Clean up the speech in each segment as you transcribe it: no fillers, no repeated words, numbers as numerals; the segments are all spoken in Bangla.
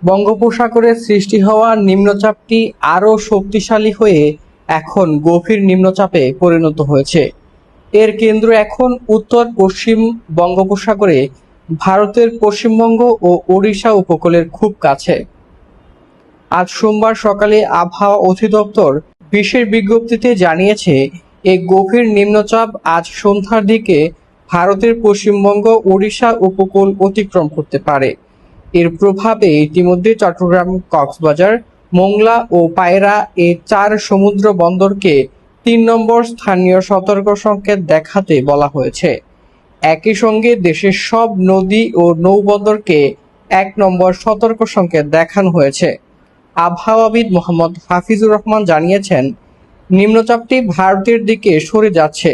বঙ্গোপসাগরে সৃষ্টি হওয়া নিম্নচাপটি আরও শক্তিশালী হয়ে এখন গভীর নিম্নচাপে পরিণত হয়েছে। এর কেন্দ্র এখন উত্তর পশ্চিম বঙ্গোপসাগরে ভারতের পশ্চিমবঙ্গ ও ওড়িশা উপকূলের খুব কাছে। আজ সোমবার সকালে আবহাওয়া অধিদপ্তর বিশেষ বিজ্ঞপ্তিতে জানিয়েছে, এই গভীর নিম্নচাপ আজ সন্ধ্যার দিকে ভারতের পশ্চিমবঙ্গ ওড়িশা উপকূল অতিক্রম করতে পারে। এর প্রভাবে ইতিমধ্যে চট্টগ্রাম, কক্সবাজার, মোংলা ও পায়রা এই 4 সমুদ্র বন্দরকে 3 নম্বর স্থানীয় সতর্ক সংকেত দেখাতে বলা হয়েছে। একই সঙ্গে দেশের সব নদী ও নৌবন্দরকে 1 নম্বর সতর্ক সংকেত দেখানো হয়েছে। আবহাওয়াবিদ মোহাম্মদ হাফিজুর রহমান জানিয়েছেন, নিম্নচাপটি ভারতের দিকে সরে যাচ্ছে,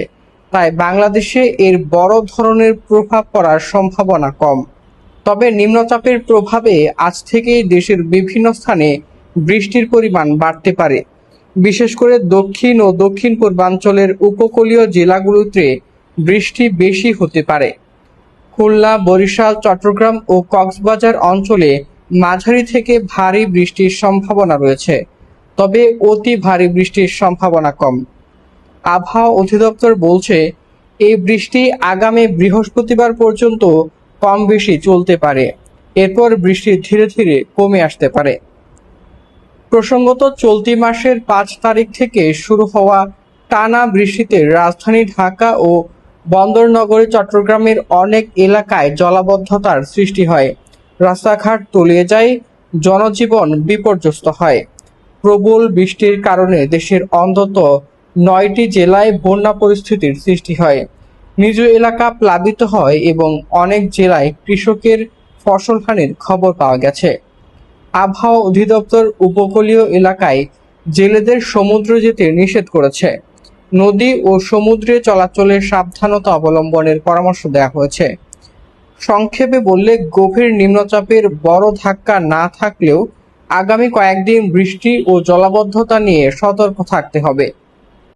তাই বাংলাদেশে এর বড় ধরনের প্রভাব পড়ার সম্ভাবনা কম। তবে নিম্নচাপের প্রভাবে আজ থেকেই দেশের বিভিন্ন স্থানে বৃষ্টির পরিমাণ বাড়তে পারে। বিশেষ করে দক্ষিণ ও দক্ষিণ পূর্বাঞ্চলের উপকূলীয় জেলাগুলোতে বৃষ্টি বেশি হতে পারে। খুলনা, বরিশাল, চট্টগ্রাম ও কক্সবাজার অঞ্চলে মাঝারি থেকে ভারী বৃষ্টির সম্ভাবনা রয়েছে, তবে অতি ভারী বৃষ্টির সম্ভাবনা কম। আবহাওয়া অধিদপ্তর বলছে, এই বৃষ্টি আগামী বৃহস্পতিবার পর্যন্ত কম বেশি চলতে পারে। এরপর বৃষ্টি ধীরে ধীরে কমে আসতে পারে। প্রসঙ্গত, চলতি মাসের 5 তারিখ থেকে শুরু হওয়া টানা বৃষ্টিতে রাজধানী ঢাকা ও বন্দরনগরী চট্টগ্রামের অনেক এলাকায় জলাবদ্ধতার সৃষ্টি হয়, রাস্তাঘাট তলিয়ে যায়, জনজীবন বিপর্যস্ত হয়। প্রবল বৃষ্টির কারণে দেশের অন্তত 9টি জেলায় বন্যা পরিস্থিতির সৃষ্টি হয়, নিজ এলাকা প্লাবিত হয় এবং অনেক জেলায় কৃষকের ফসলহানির খবর পাওয়া গেছে। আবহাওয়া অধিদপ্তর উপকূলীয় এলাকায় জেলেদের সমুদ্র যেতে নিষেধ করেছে। নদী ও সমুদ্রে চলাচলের সাবধানতা অবলম্বনের পরামর্শ দেওয়া হয়েছে। সংক্ষেপে বললে, গভীর নিম্নচাপের বড় ধাক্কা না থাকলেও আগামী কয়েকদিন বৃষ্টি ও জলাবদ্ধতা নিয়ে সতর্ক থাকতে হবে।